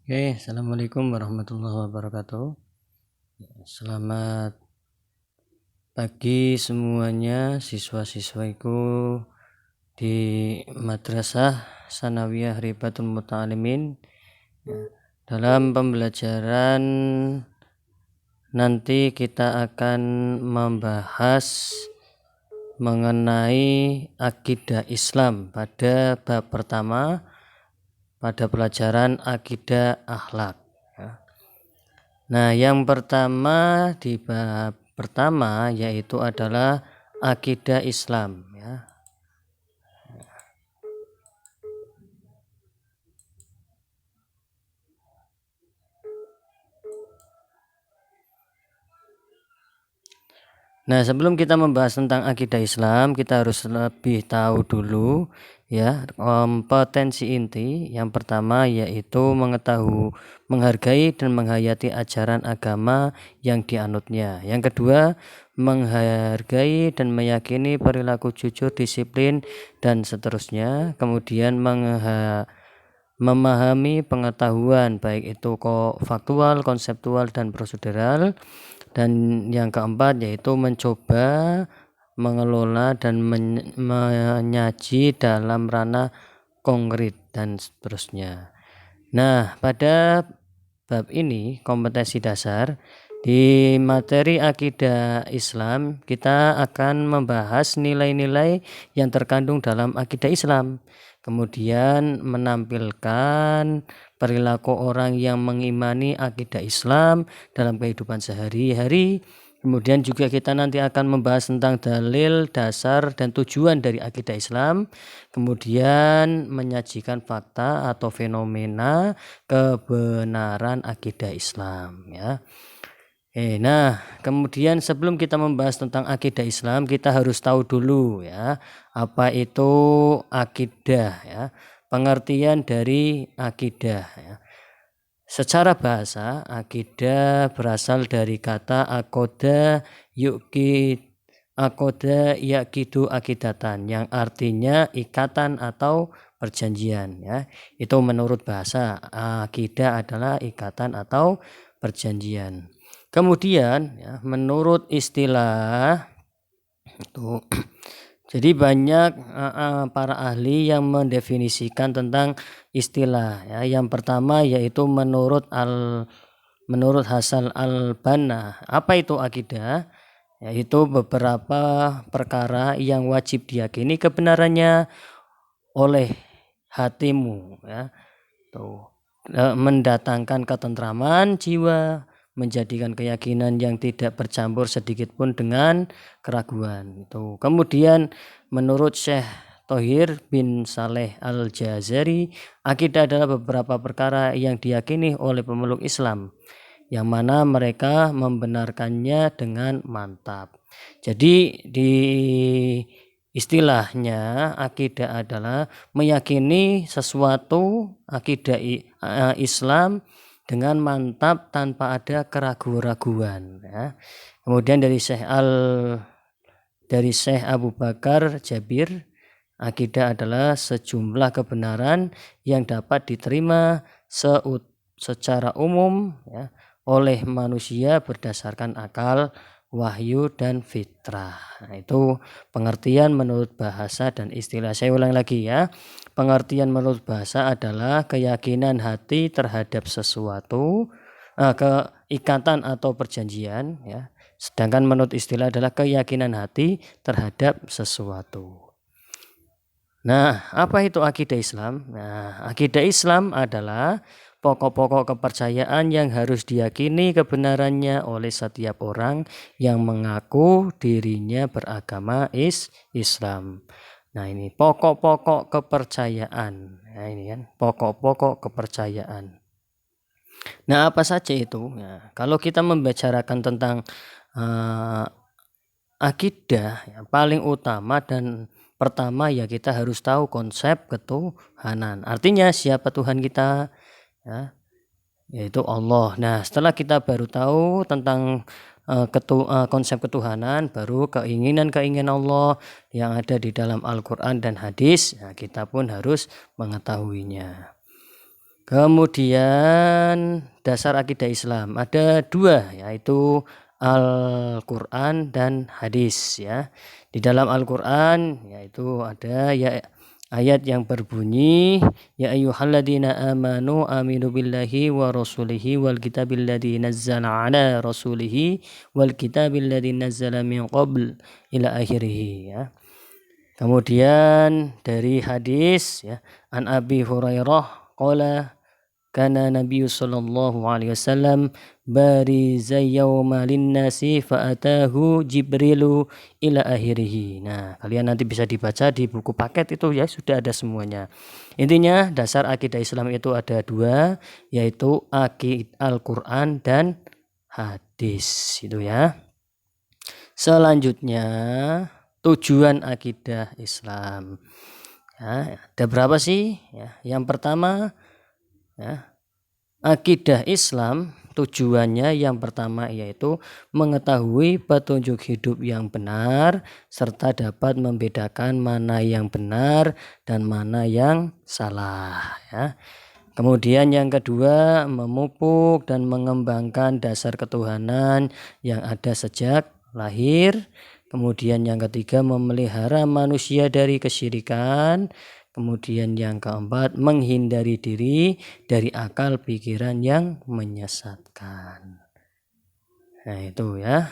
Oke, Assalamualaikum warahmatullahi wabarakatuh. Selamat pagi semuanya siswa-siswaiku di Madrasah Sanawiyah Ribatul Muta'alimin. Dalam pembelajaran nanti kita akan membahas mengenai akidah Islam pada bab pertama pada pelajaran akidah akhlak. Nah, yang pertama di bab pertama yaitu adalah akidah Islam ya. Nah, sebelum kita membahas tentang akidah Islam, kita harus lebih tahu dulu ya kompetensi inti. Yang pertama yaitu menghargai dan menghayati ajaran agama yang dianutnya. Yang kedua, menghargai dan meyakini perilaku jujur, disiplin dan seterusnya. Kemudian memahami pengetahuan baik itu faktual, konseptual dan prosedural. Dan yang keempat yaitu mencoba mengelola dan menyaji dalam ranah konkret dan seterusnya. Nah, pada bab ini kompetensi dasar di materi akidah Islam kita akan membahas nilai-nilai yang terkandung dalam akidah Islam. Kemudian menampilkan perilaku orang yang mengimani akidah Islam dalam kehidupan sehari-hari. Kemudian juga kita nanti akan membahas tentang dalil, dasar, dan tujuan dari akidah Islam. Kemudian menyajikan fakta atau fenomena kebenaran akidah Islam ya. Nah, kemudian sebelum kita membahas tentang akidah Islam, kita harus tahu dulu ya, apa itu akidah ya. Pengertian dari akidah ya. Secara bahasa, akidah berasal dari kata akoda yakidu akidatan yang artinya ikatan atau perjanjian ya. Itu menurut bahasa, akidah adalah ikatan atau perjanjian. Kemudian ya, menurut istilah itu jadi banyak para ahli yang mendefinisikan tentang istilah ya. Yang pertama yaitu menurut Hasan al-Banna, apa itu akidah? Yaitu beberapa perkara yang wajib diyakini kebenarannya oleh hatimu ya. Tuh. Mendatangkan ketentraman jiwa, menjadikan keyakinan yang tidak bercampur sedikit pun dengan keraguan. Itu. Kemudian menurut Syekh Thohir bin Saleh Al-Jazari, akidah adalah beberapa perkara yang diyakini oleh pemeluk Islam, yang mana mereka membenarkannya dengan mantap. Jadi di istilahnya akidah adalah meyakini sesuatu akidah Islam dengan mantap tanpa ada keraguan-raguan ya. Kemudian dari Syekh Abu Bakar Jabir, akidah adalah sejumlah kebenaran yang dapat diterima secara umum ya, oleh manusia berdasarkan akal, wahyu dan fitrah. Nah, itu pengertian menurut bahasa dan istilah. Saya ulang lagi ya. Pengertian menurut bahasa adalah keyakinan hati terhadap sesuatu, keikatan atau perjanjian ya. Sedangkan menurut istilah adalah keyakinan hati terhadap sesuatu. Nah, apa itu akidah Islam? Nah, akidah Islam adalah pokok-pokok kepercayaan yang harus diyakini kebenarannya oleh setiap orang yang mengaku dirinya beragama Islam. Nah, ini pokok-pokok kepercayaan. Nah, ini kan pokok-pokok kepercayaan. Nah, apa saja itu? Nah, kalau kita membicarakan tentang akidah yang paling utama dan pertama ya kita harus tahu konsep ketuhanan. Artinya siapa Tuhan kita ya, yaitu Allah. Nah, setelah kita baru tahu tentang konsep ketuhanan, baru keinginan Allah yang ada di dalam Al-Quran dan hadis, ya, kita pun harus mengetahuinya. Kemudian dasar akidah Islam ada 2, yaitu Al-Quran dan hadis ya. Di dalam Al-Quran yaitu ada ayat yang berbunyi ya ayyuhalladzina amanu aminu billahi wa rasulihi wal kitabil ladzi nazzala ala rasulihi wal kitabil ladzi nazzala min qabl ila akhirih ya. Kemudian dari hadis ya, an Abi Hurairah qala kana Nabi sallallahu alaihi wasallam bariza yauma linnasi fa'atahu Jibrilu ila akhirih. Nah, kalian nanti bisa dibaca di buku paket itu ya, sudah ada semuanya. Intinya dasar akidah Islam itu ada 2, yaitu Al-Qur'an dan hadis itu ya. Selanjutnya tujuan akidah Islam. Ya, ada berapa sih? Ya, yang pertama ya, akidah Islam tujuannya yang pertama yaitu mengetahui petunjuk hidup yang benar serta dapat membedakan mana yang benar dan mana yang salah ya. Kemudian yang kedua memupuk dan mengembangkan dasar ketuhanan yang ada sejak lahir. Kemudian yang ketiga memelihara manusia dari kesyirikan. Kemudian yang keempat menghindari diri dari akal pikiran yang menyesatkan. Nah itu ya.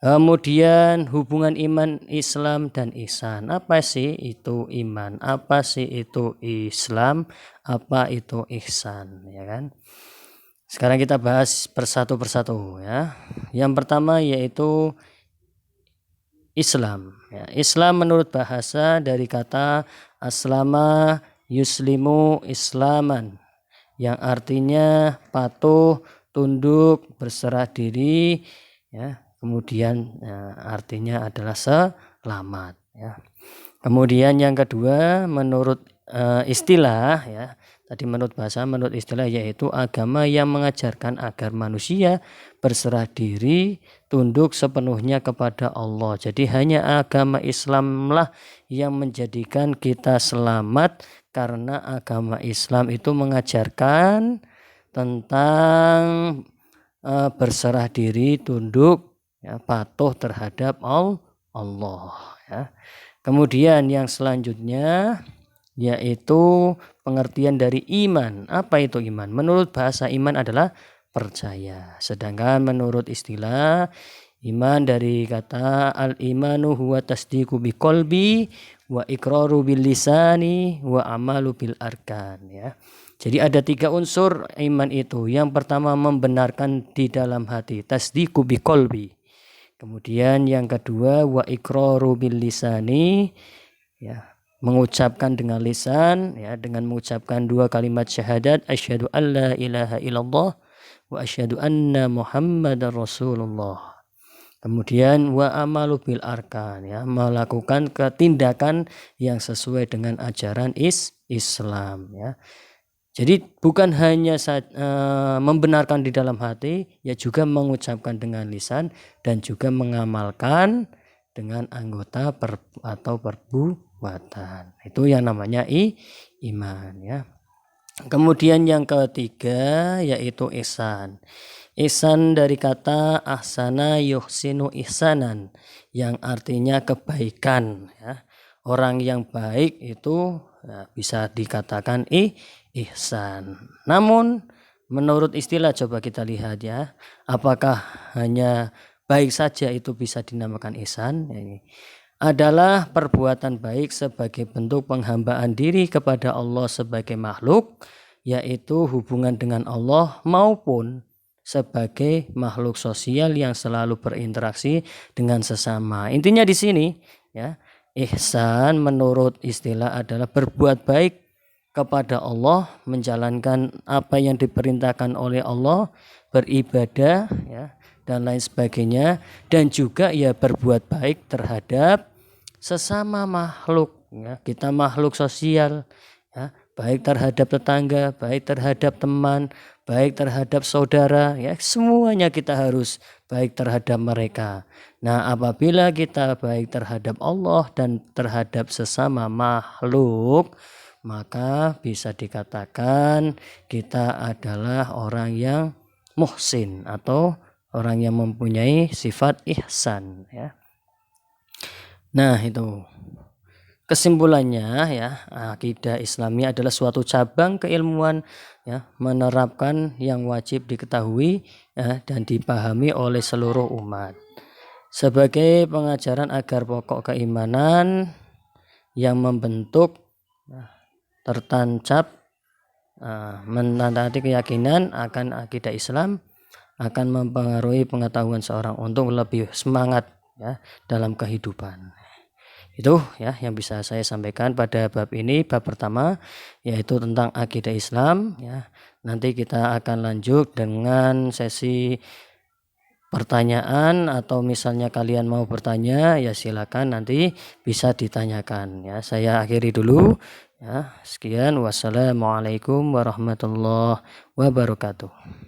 Kemudian hubungan iman, Islam dan ihsan. Apa sih itu iman? Apa sih itu Islam? Apa itu ihsan? Ya kan? Sekarang kita bahas persatu ya. Yang pertama yaitu Islam. Ya, Islam menurut bahasa dari kata aslama yuslimu islaman, yang artinya patuh, tunduk, berserah diri, ya. Kemudian artinya adalah selamat. Ya. Kemudian yang kedua menurut istilah ya. Tadi menurut bahasa, menurut istilah yaitu agama yang mengajarkan agar manusia berserah diri, tunduk sepenuhnya kepada Allah. Jadi hanya agama Islamlah yang menjadikan kita selamat, karena agama Islam itu mengajarkan tentang berserah diri, tunduk, ya, patuh terhadap Allah. Ya. Kemudian yang selanjutnya yaitu pengertian dari iman. Apa itu iman? Menurut bahasa iman adalah percaya. Sedangkan menurut istilah iman dari kata al-imanu huwa tasdiqu biqalbi wa iqraru bil lisani wa amalu bil arkan ya. Jadi ada 3 unsur iman itu. Yang pertama membenarkan di dalam hati, tasdiqu biqalbi. Kemudian yang kedua wa iqraru bil lisani ya, mengucapkan dengan lisan ya, dengan mengucapkan 2 kalimat syahadat asyhadu alla ilaha illallah wa asyhadu anna muhammadar rasulullah. Kemudian wa amalu bil arkan ya, melakukan tindakan yang sesuai dengan ajaran Islam ya. Jadi bukan hanya membenarkan di dalam hati, ya juga mengucapkan dengan lisan dan juga mengamalkan dengan anggota atau perbuatan. Itu yang namanya iman ya. Kemudian yang ketiga yaitu ihsan. Ihsan dari kata ahsana yuhsinu ihsanan, yang artinya kebaikan ya. Orang yang baik itu ya, bisa dikatakan ihsan. Namun menurut istilah coba kita lihat ya, apakah hanya baik saja itu bisa dinamakan ihsan? Ini adalah perbuatan baik sebagai bentuk penghambaan diri kepada Allah sebagai makhluk, yaitu hubungan dengan Allah, maupun sebagai makhluk sosial yang selalu berinteraksi dengan sesama. Intinya di sini ya, ihsan menurut istilah adalah berbuat baik kepada Allah, menjalankan apa yang diperintahkan oleh Allah, beribadah ya, dan lain sebagainya, dan juga ya berbuat baik terhadap sesama makhluk ya. Kita makhluk sosial ya, baik terhadap tetangga, baik terhadap teman, baik terhadap saudara ya, semuanya kita harus baik terhadap mereka. Nah, apabila kita baik terhadap Allah dan terhadap sesama makhluk, maka bisa dikatakan kita adalah orang yang muhsin atau orang yang mempunyai sifat ihsan ya. Nah, itu kesimpulannya ya, akidah Islami adalah suatu cabang keilmuan ya, menerapkan yang wajib diketahui ya, dan dipahami oleh seluruh umat sebagai pengajaran agar pokok keimanan yang membentuk tertancap menandati keyakinan akan akidah Islam akan mempengaruhi pengetahuan seorang untuk lebih semangat ya dalam kehidupan. Itu ya yang bisa saya sampaikan pada bab ini, bab pertama yaitu tentang akidah Islam ya. Nanti kita akan lanjut dengan sesi pertanyaan, atau misalnya kalian mau bertanya ya silakan nanti bisa ditanyakan ya. Saya akhiri dulu ya. Sekian, wassalamualaikum warahmatullahi wabarakatuh.